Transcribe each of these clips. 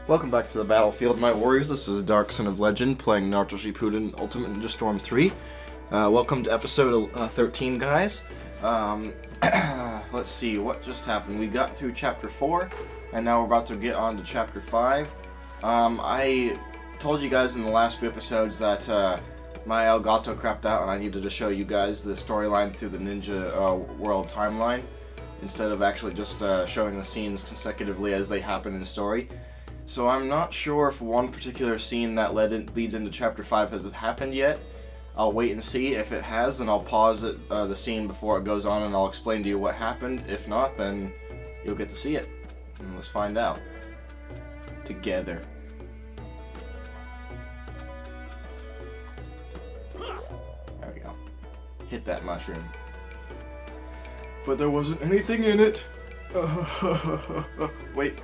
Welcome back to the battlefield, my warriors. This is Dark Son of Legend, playing Naruto Shippuden Ultimate Ninja Storm 3. Welcome to episode 13, guys. Let's see, what just happened? We got through chapter 4, and now we're about to get on to chapter 5. I told you guys in the last few episodes that my Elgato crapped out, and I needed to show you guys the storyline through the Ninja World timeline, instead of actually just showing the scenes consecutively as they happen in the story. So I'm not sure if one particular scene that leads into Chapter 5 has happened yet. I'll wait and see. If it has, then I'll pause the scene before it goes on and I'll explain to you what happened. If not, then you'll get to see it. And let's find out. Together. There we go. Hit that mushroom. But there wasn't anything in it. Wait.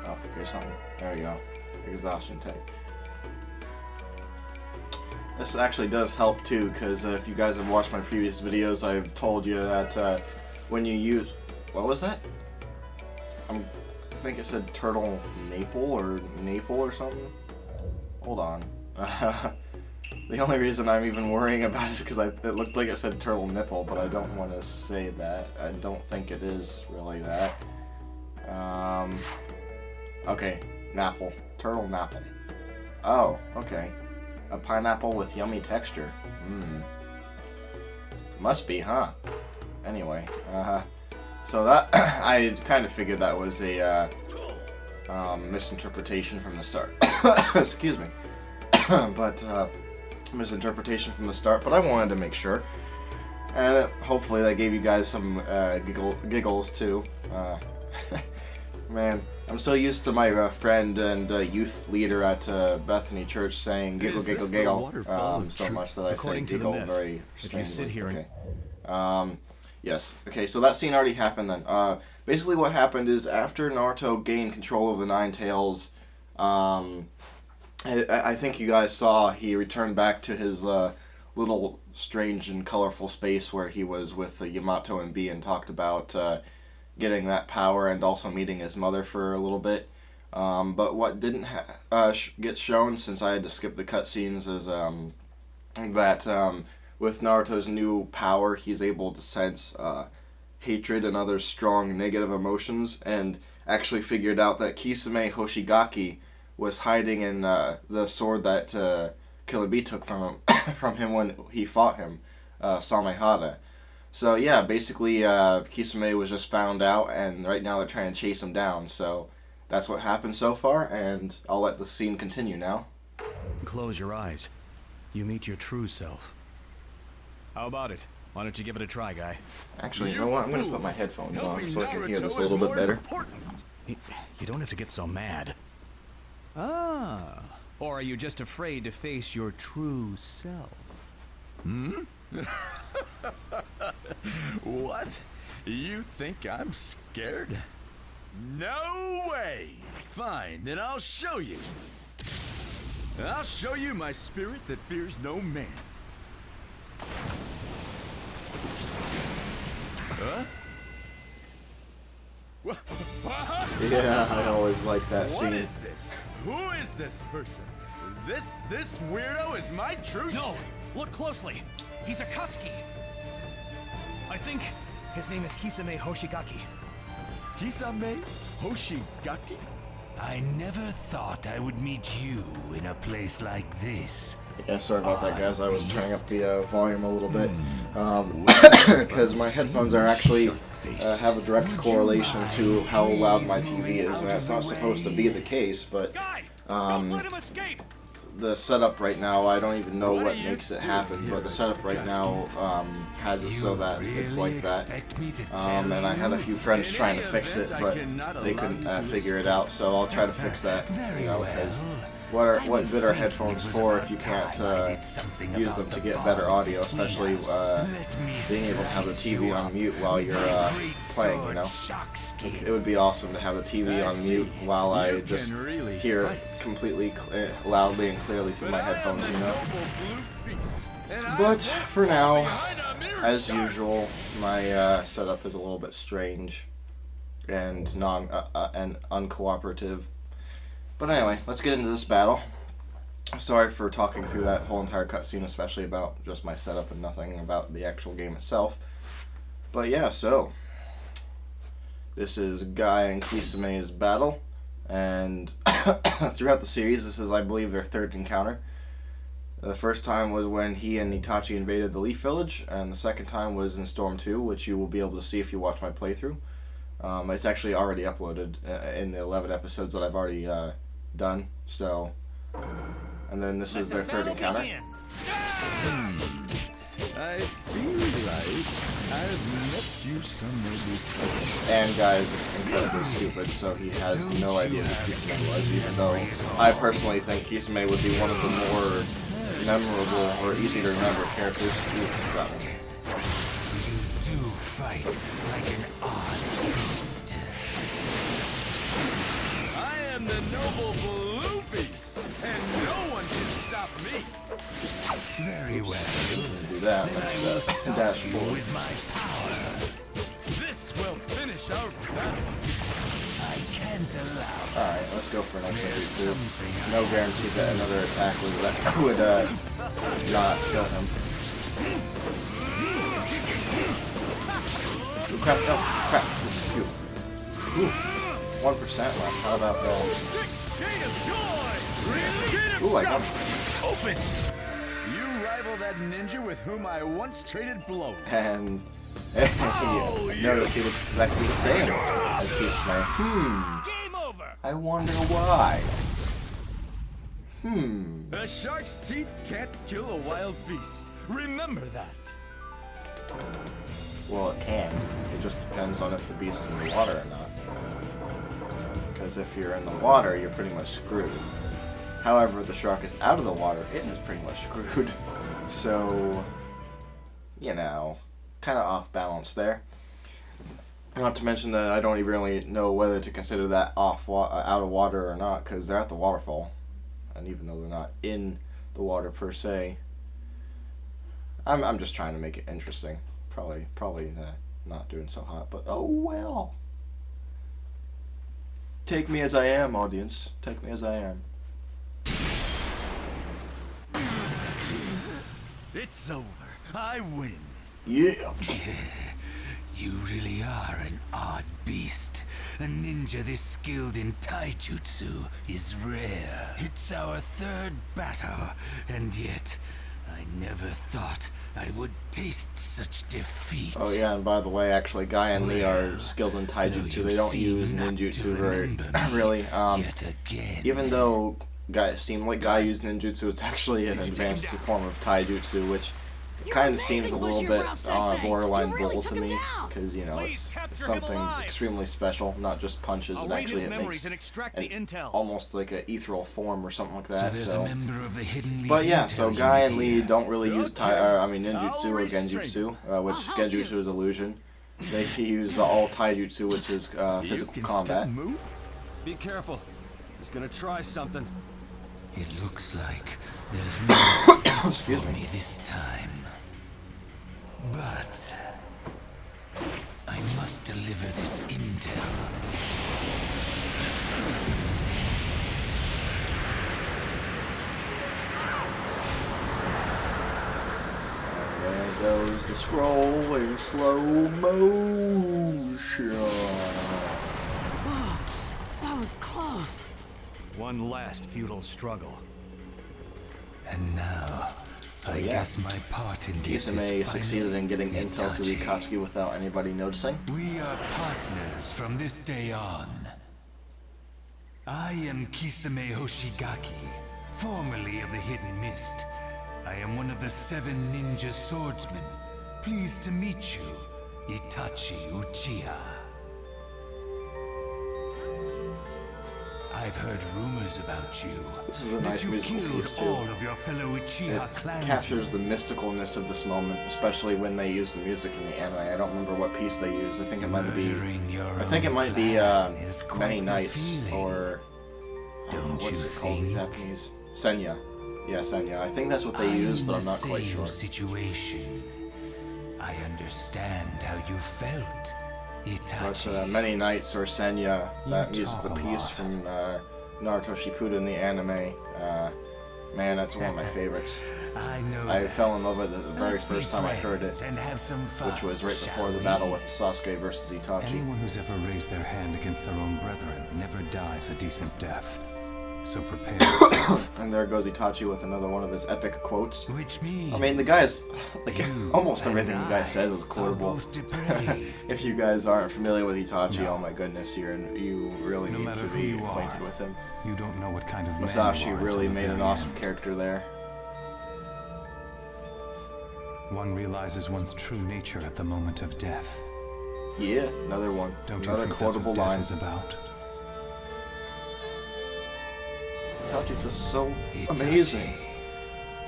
Oh, here's something. There we go. Exhaustion tank. This actually does help too, because if you guys have watched my previous videos, I've told you that when you use... What was that? I think it said turtle maple or something. Hold on. The only reason I'm even worrying about it is because it looked like it said turtle nipple, but I don't want to say that. I don't think it is really that. Okay, napple. Turtle napple. Oh, okay. A pineapple with yummy texture. Must be, huh? Anyway, so that, I kind of figured that was a, misinterpretation from the start. Excuse me. But, misinterpretation from the start, but I wanted to make sure. And hopefully that gave you guys some, giggles too. Man, I'm so used to my friend and youth leader at Bethany Church saying giggle, giggle, giggle, so much that I say giggle very strangely. Okay. Yes. Okay, so that scene already happened then. Basically what happened is after Naruto gained control of the Nine Tails, I think you guys saw he returned back to his little strange and colorful space where he was with Yamato and B and talked about getting that power and also meeting his mother for a little bit. But what didn't get shown, since I had to skip the cutscenes, is that with Naruto's new power, he's able to sense hatred and other strong negative emotions, and actually figured out that Kisame Hoshigaki was hiding in the sword that Killer Bee took from him when he fought him, Samehada. So yeah, basically Kisame was just found out, and right now they're trying to chase him down. So that's what happened so far, and I'll let the scene continue now. Close your eyes. You meet your true self. How about it? Why don't you give it a try, guy? Actually, you know what? I'm going to put my headphones on so I can hear this a little bit better. You don't have to get so mad. Ah. Or are you just afraid to face your true self? What? You think I'm scared? No way! Fine, then I'll show you. I'll show you my spirit that fears no man. Huh? Yeah, I always like that scene. What is this? Who is this person? This weirdo is my true... No! Look closely! He's Akatsuki! I think his name is Kisame Hoshigaki. Kisame Hoshigaki? I never thought I would meet you in a place like this. Yeah, sorry about that, guys. I was turning up the volume a little bit. Because my headphones are actually have a direct correlation to how loud my TV is, and that's not supposed to be the case, but the setup right now, I don't even know what makes it happen, but the setup right now has it so that it's like that. And I had a few friends trying to fix it, but they couldn't figure it out, so I'll try to fix that, you know, because what good are headphones for if you can't use them to get better audio, especially being able to have the TV on mute while you're playing, you know? It would be awesome to have the TV on mute while I just hear it completely loudly and clearly through my headphones, you know? But for now, as usual, my setup is a little bit strange and uncooperative. But anyway, let's get into this battle. Sorry for talking through that whole entire cutscene, especially about just my setup and nothing about the actual game itself. But yeah, so this is Guy and Kisame's battle, and throughout the series, this is, I believe, their third encounter. The first time was when he and Itachi invaded the Leaf Village, and the second time was in Storm 2, which you will be able to see if you watch my playthrough. It's actually already uploaded in the 11 episodes that I've already done, so... And then this is their third encounter. I feel like I've met you somewhere before. And Guy is incredibly stupid, so he has no idea who Kisame was, even though I personally think Kisame would be one of the more memorable or easy to remember characters to use that one. You do fight like an odd beast. I am the noble blue beast, and no one can stop me. Very well. Do that. Then I will stop Dash you forward. with my power. This will finish our battle. I can't allow. Alright, let's go for an X-22. No guarantee that another attack would not kill him. Ooh, crap, no, crap. Ooh. 1% left. How about that? Ooh, I got it. Open! You rival that ninja with whom I once traded blows. And notice he looks exactly the same as Kisame. Game over. I wonder why. A shark's teeth can't kill a wild beast. Remember that. Well, it can. It just depends on if the beast's in the water or not. Because if you're in the water, you're pretty much screwed. However, if the shark is out of the water, it is pretty much screwed. So, you know, kind of off balance there. Not to mention that I don't even really know whether to consider that out of water or not, because they're at the waterfall. And even though they're not in the water per se, I'm just trying to make it interesting. Probably not doing so hot, but oh well. Take me as I am, audience. Take me as I am. It's over. I win. Yeah. You really are an odd beast. A ninja this skilled in taijutsu is rare. It's our third battle, and yet I never thought I would taste such defeat. Oh yeah, and by the way, actually, Guy and Lee are skilled in taijutsu. They don't use ninjutsu very really. Yet again. Even though it seemed like Guy used ninjutsu, it's actually an advanced form of taijutsu, which kind of seems a little bit borderline bull to me, because you know it's something extremely special, not just punches, and actually it makes almost like an ethereal form or something like that. So, but yeah, so Guy and Lee don't really use ninjutsu or genjutsu, which genjutsu is illusion. They use all taijutsu, which is physical combat. Be careful. He's gonna try something. It looks like there's no Excuse me. this time. But I must deliver this intel. And there goes the scroll in slow motion. Whoa, that was close. One last futile struggle. And now, So, I yeah. guess my part in this Kisame is succeeded in getting finally intel to Itachi. Ikatsuki without anybody noticing. We are partners from this day on. I am Kisame Hoshigaki, formerly of the Hidden Mist. I am one of the 7 ninja swordsmen. Pleased to meet you, Itachi Uchiha. I've heard rumors about you. This is a that nice you musical killed piece too. all of your fellow Uchiha It clansmen. captures the mysticalness of this moment, especially when they use the music in the anime. I don't remember what piece they use. I think it might be. Murdering your I think it own might be clan is quite Many the Nights feeling. or Don't what's you it called in think? Japanese? Senya. Yeah, Senya. I think that's what they use, but I'm not quite sure. Situation. I understand how you felt, But Itachi. Many Nights or Senya, that You musical talk a piece lot. from Naruto Shippuden, the anime. Man, that's one of my favorites. I fell in love with it the very first time I heard it, and have some fun, which was right before the battle with Sasuke versus Itachi. Anyone who's ever raised their hand against their own brethren never dies a decent death. So prepare yourself. And there goes Itachi with another one of his epic quotes. Which means I mean, the guy's, like, you almost and everything the guy I says is are quotable. both depraved. If you guys aren't familiar with Itachi, No. oh my goodness, you really No need matter to who be you acquainted are, with him. You don't know what kind of man you Masashi are really until the made an very awesome end. character there. One realizes one's true nature at the moment of death. Yeah, another one. Don't you Another think that's quotable what death line. is about? Itachi's just so Itachi. amazing.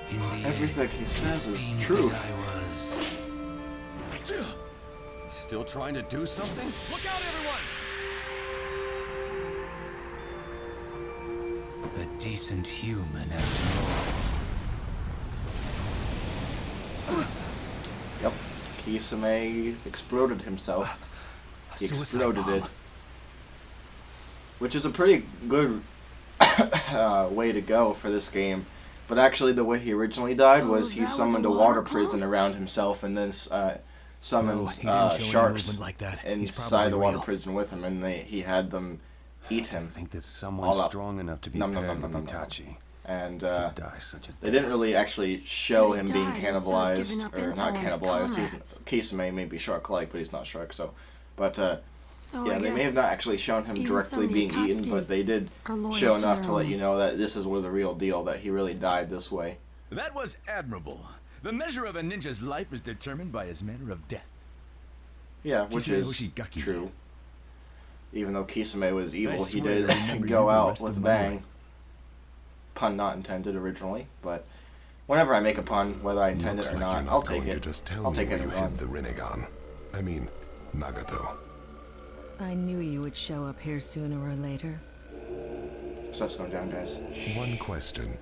In the Everything end, he it says is seems truth. that I was Still trying to do something? Look out, everyone! a decent human after all. Yep. Kisame exploded himself. He Suicide exploded bomb. it. Which is a pretty good way to go for this game. But actually, the way he originally died So was he that was summoned a a water water prison pump? around himself and then summoned No, he didn't show any sharks movement like that. He's inside probably the water real. prison with him, and he had them eat To him. think that someone All up. strong enough to be Nom, nom, paired nom, with nom, nom, nom. Itachi And could die such a they didn't really actually show But he him being died instead of giving cannibalized, up or not intel on his cannibalized. comrades. Kisame may be shark-like, but he's not shark. So, but So yeah, I they may have guess not actually shown him even directly some of being the eaten, but Akatsuki they did are loyal show to enough their to let own. you know that this was the real deal, that he really died this way. That was admirable. The measure of a ninja's life is determined by his manner of death. Yeah, which Kisame is Hoshigaki. true. Even though Kisame was evil, he swear did to remember go you the out rest with a of my bang. life. Pun not intended originally, but whenever I make a pun, whether I intend it Looks or like not, you're not I'll take going to it. just tell I'll me take where any you one. hid the Rinnegan. I mean, Nagato. I knew you would show up here sooner or later. Stuff's going down, guys. One question.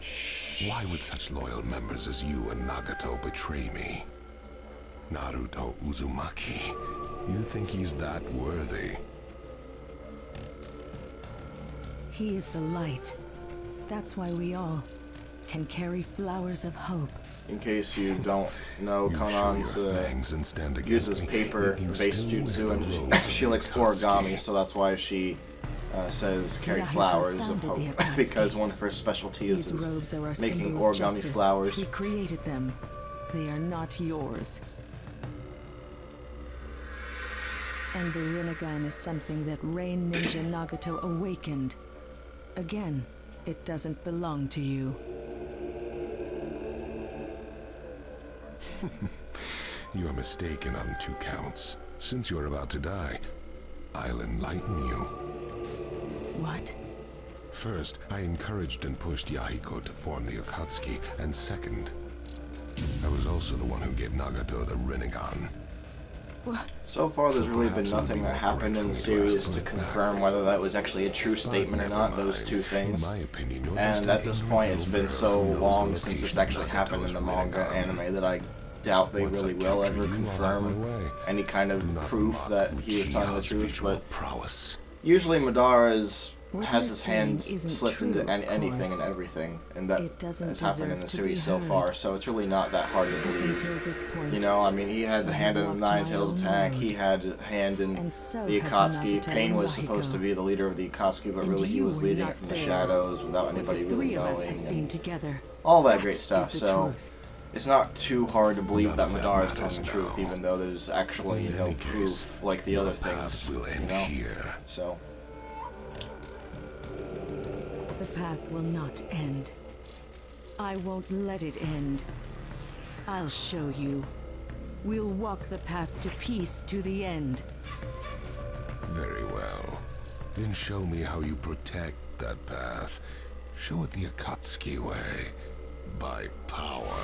Why would such loyal members as you and Nagato betray me? Naruto Uzumaki. You think he's that worthy? He is the light. That's why we all can carry flowers of hope. In case you don't know, You show Kanan's your fangs and stand against uses me, paper-based yet you jutsu, still and wear the robes she of likes the Akatsuki. origami, so that's why she says carry Yahiko flowers of founded hope, the Akatsuki. because one of her specialties These is robes are our making symbol of origami justice. flowers. He created them. They are not yours. And the Rinnegan is something that Rain Ninja Nagato awakened. Again, it doesn't belong to you. You are mistaken on 2 counts. Since you're about to die, I'll enlighten you. What? First, I encouraged and pushed Yahiko to form the Akatsuki, and second, I was also the one who gave Nagato the Rinnegan. What? So far, there's So really perhaps been it would nothing be that more happened in the correct for me to series ask to for it back. confirm whether that was actually a true But statement or never not, those mind. 2 things. In my opinion, you're And just at an this ignorant point, it's little been girl so who knows the long since this location actually of happened in Nagato's the manga Rinnegan. anime that I doubt they Once I really will capture ever you, I'll have my confirm way. any kind of Do not proof mock that he was telling the Uchiha's truth, visual but prowess. usually Madara What has you're his saying hands isn't slipped true, into of anything course. and everything, and that It doesn't has happened in deserve the to series be so heard. far, so it's really not that hard to believe. Until this point. You know, I mean, he had the I hand in the walked Nine my Tails own attack, road. he had a hand in And so the have Akatsuki. Nagato Pain and was supposed to Yahiko. be the leader of the Akatsuki, but And really he you was were leading not it from the there. shadows without What anybody the really three of us knowing. have seen And together. all that That great stuff, is the so truth. it's not too hard to believe None that of that Madara is telling matters the truth, now. even though there's actually In no any case, proof like the other your paths things, will you end know? here. So, The path will not end. I won't let it end. I'll show you. We'll walk the path to peace to the end. Very well. Then show me how you protect that path. Show it the Akatsuki way. By power.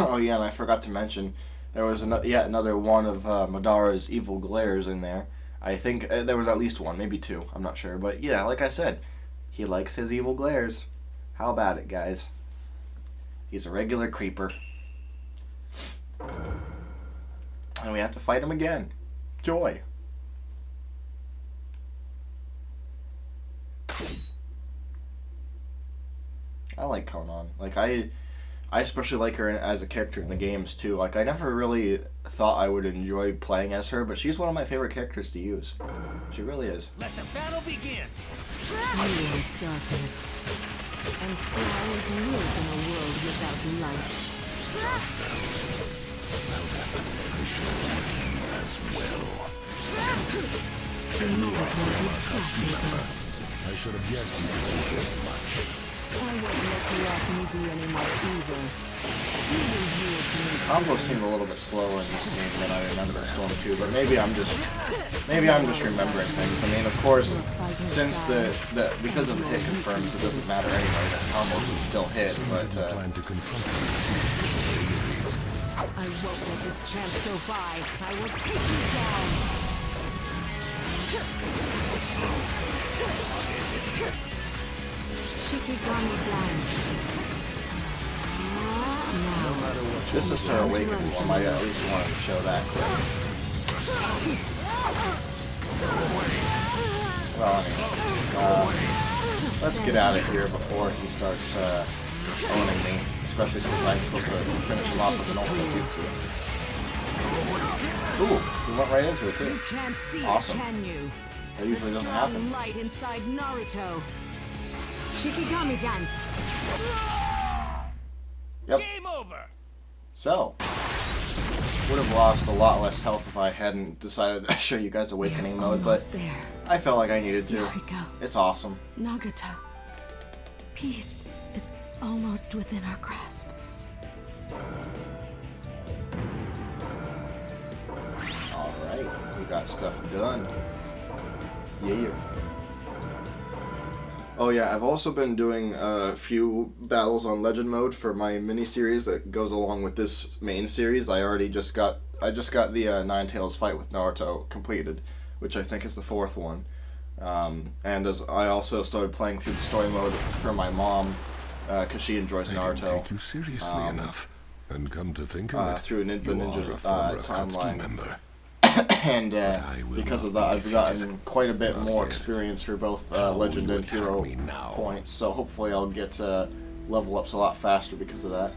oh yeah, and I forgot to mention, there was yet another one of Madara's evil glares in there. I think there was at least one, maybe 2, I'm not sure, but yeah, like I said, he likes his evil glares. How about it, guys? He's a regular creeper. And we have to fight him again. Joy. I like Conan. Like, I especially like her as a character in the games, too. Like, I never really thought I would enjoy playing as her, but she's one of my favorite characters to use. She really is. Let the battle begin! Real darkness. And flowers live in a world without light. As well. You might as well be scrappaper. I should have guessed you would this much. I won't let you off easy anymore either. You will yield to me. Combos seem a little bit slower in this game than I remember in Storm 2, but maybe I'm just remembering things. I mean, of course, since because of the hit confirms, it doesn't matter anyway. The combo can still hit, but Plan to confront them. I won't let this chance go by. I will take you down. Shikigami dance. Now. this is her awakening one. I at least wanted to show that clip. Well, anyway, let's get out of here before he starts owning me, especially since I'm supposed to finish him off with an ultimate jutsu. Ooh, we went right into it too. You can't see Awesome. it, can you? That usually the doesn't strong happen. light inside Naruto. Shikigami dance. Yep. Game over! So, would have lost a lot less health if I hadn't decided to show you guys Awakening mode, but Almost there. I felt like I needed to. Nariko. It's awesome. Nagato. Peace is almost within our grasp. Alright, we got stuff done. Yeah. Oh yeah, I've also been doing a few battles on Legend mode for my mini-series that goes along with this main series. I just got the Nine Tails fight with Naruto completed, which I think is the 4th one. And as I also started playing through the story mode for my mom, because she enjoys I Naruto. didn't take you seriously enough. And come to think of it, through the you Ninja are a former timeline. Akatsuki member. And I will because of not that, be I've gotten defeated. quite a bit Not more yet. experience for both How will Legend you and attack Hero me now? points. So hopefully I'll get level ups a lot faster because of that.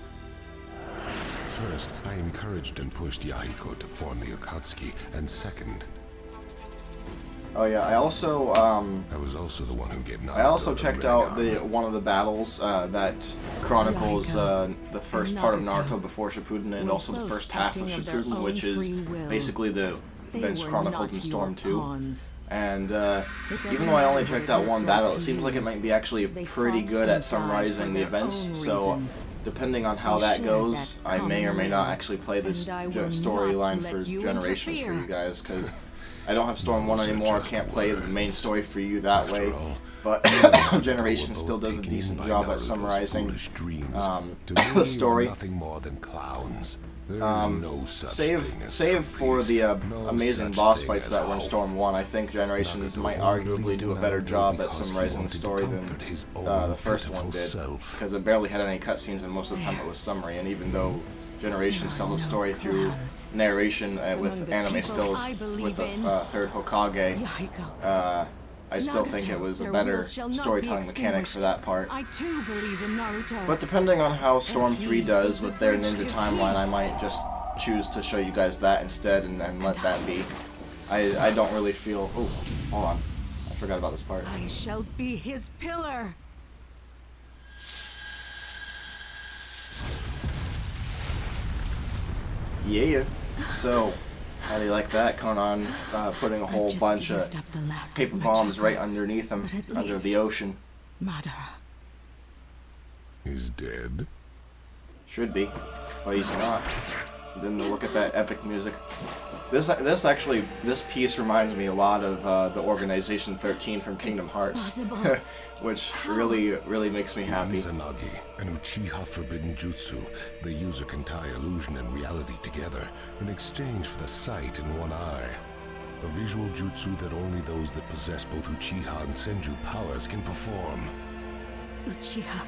First, I encouraged and pushed Yahiko to form the Akatsuki, and second, Oh yeah, I also I was also the one who gave Naruto I also the checked red out armor. the one of the battles that chronicles Yahiko the first part of Nagato Naruto before Shippuden, and were also the both first half of acting of their Shippuden, own which is free will. basically the They events were chronicled not in Storm your 2. pawns. And doesn't even though I only matter checked what out it one brought battle, to it seems you. like it might be actually They pretty fought good and at died summarizing for the their events. own So reasons. depending on how They that shared goes, that I may or may common not will, actually play this and I will not storyline let for you Generations for interfere. you guys, because I don't have Storm 1 Those are anymore. I just can't play the main words. story for you that After way. all, But Naruto Generation were still both does a taken in decent by job at Naruto's summarizing foolish dreams. the To me, story. We're nothing more than clowns. There is no such thing as Save for trophies, the no amazing such boss thing fights as that were in hope. Storm 1, I think Generations Nagato might only arguably do a believed better Naruto job at because he summarizing the wanted to story than comfort his the own first one pitiful did. self. Because it barely had any cutscenes and most of the time it was summary, and even though Generations tells the story through narration with Among the anime people stills I believe with the in, third Hokage, Yahiko. I still think it Nagato, was a their better wills shall not be storytelling mechanic for that part. I too believe in Naruto. But depending on how Storm he 3 does is the with their bridge ninja to timeline, I peace. might just choose to show you guys that instead and let that be. I don't really feel... Oh, hold on. I forgot about this part. I shall be his pillar. Yeah. So, how do you like that, Conan? Putting a whole just bunch of used up the last paper of my bombs chakra, right underneath him, but at under least- the ocean. Madara. He's dead. Should be, but he's not. Then look at that epic music. This piece reminds me a lot of the Organization 13 from Kingdom Hearts, Impossible. which really makes me happy. Izanagi, an Uchiha forbidden jutsu. The user can tie illusion and reality together in exchange for the sight in one eye. A visual jutsu that only those that possess both Uchiha and Senju powers can perform. Uchiha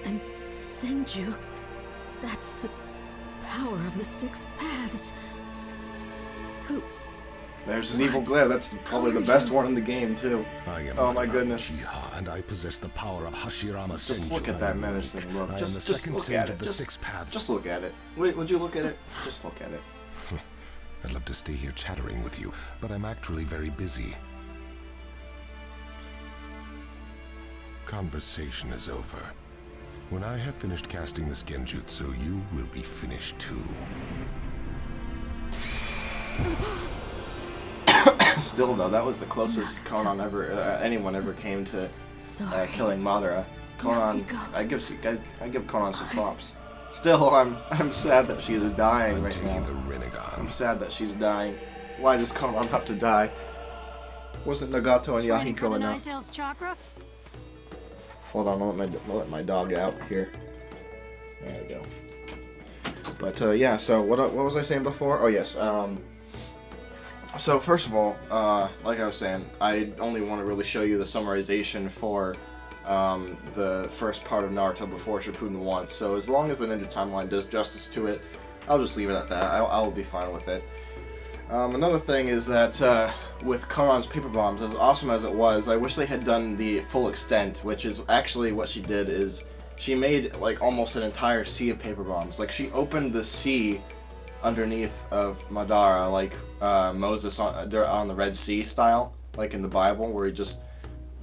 and Senju. That's the power of the 6 paths. There's his evil glare. That's probably the best one in the game, too. I am Oh my goodness. Uchiha, and I possess the power of Hashirama Senju. Just look at that menacing look. I am Just the just second look sage at of it. the Just, six paths. just look at it. Wait, would you look at it? Just look at it. I'd love to stay here chattering with you, but I'm actually very busy. Conversation is over. When I have finished casting this genjutsu, you will be finished too. Still though, that was the closest Conan ever, anyone ever came to killing Madara. Conan, I give Conan some props. Still, I'm sad that she's dying I'm right taking now. the Rinnegan. I'm sad that she's dying. Why does Conan have to die? Wasn't Nagato and Yahiko enough? Chakra? Hold on, I'll let my dog out here. There we go. But yeah, so what was I saying before? Oh yes. So first of all, like I was saying, I only want to really show you the summarization for the first part of Naruto before Shippuden once. So as long as the Ninja Timeline does justice to it, I'll just leave it at that. I'll be fine with it. Another thing is that with Conan's paper bombs, as awesome as it was, I wish they had done the full extent, which is actually what she did is she made like almost an entire sea of paper bombs. Like she opened the sea underneath of Madara, like Moses on the Red Sea style, like in the Bible, where he just,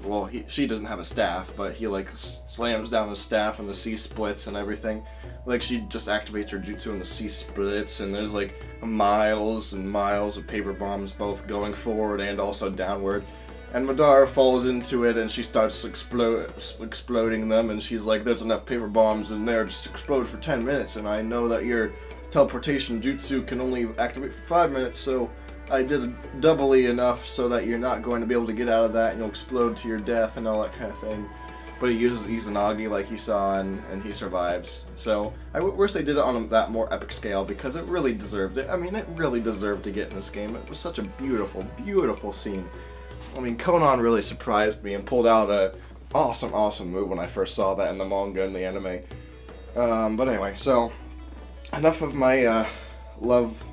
well, she doesn't have a staff, but he like slams down the staff and the sea splits and everything. Like she just activates her jutsu and the sea splits, and there's like miles and miles of paper bombs both going forward and also downward. And Madara falls into it and she starts exploding them, and she's like, there's enough paper bombs in there to explode for 10 minutes, and I know that your teleportation jutsu can only activate for 5 minutes, so I did doubly enough so that you're not going to be able to get out of that and you'll explode to your death and all that kind of thing. But he uses Izanagi like you saw, and he survives. So I wish they did it on that more epic scale, because it really deserved it. I mean, it really deserved to get in this game. It was such a beautiful, beautiful scene. I mean, Conan really surprised me and pulled out a awesome, awesome move when I first saw that in the manga and the anime. But anyway, so enough of my love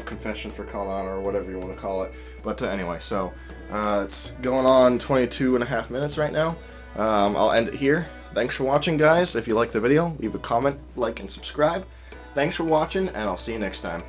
confession for Conan, or whatever you want to call it. But anyway, so it's going on 22 and a half minutes right now. I'll end it here. Thanks for watching, guys. If you liked the video, leave a comment, like, and subscribe. Thanks for watching, and I'll see you next time.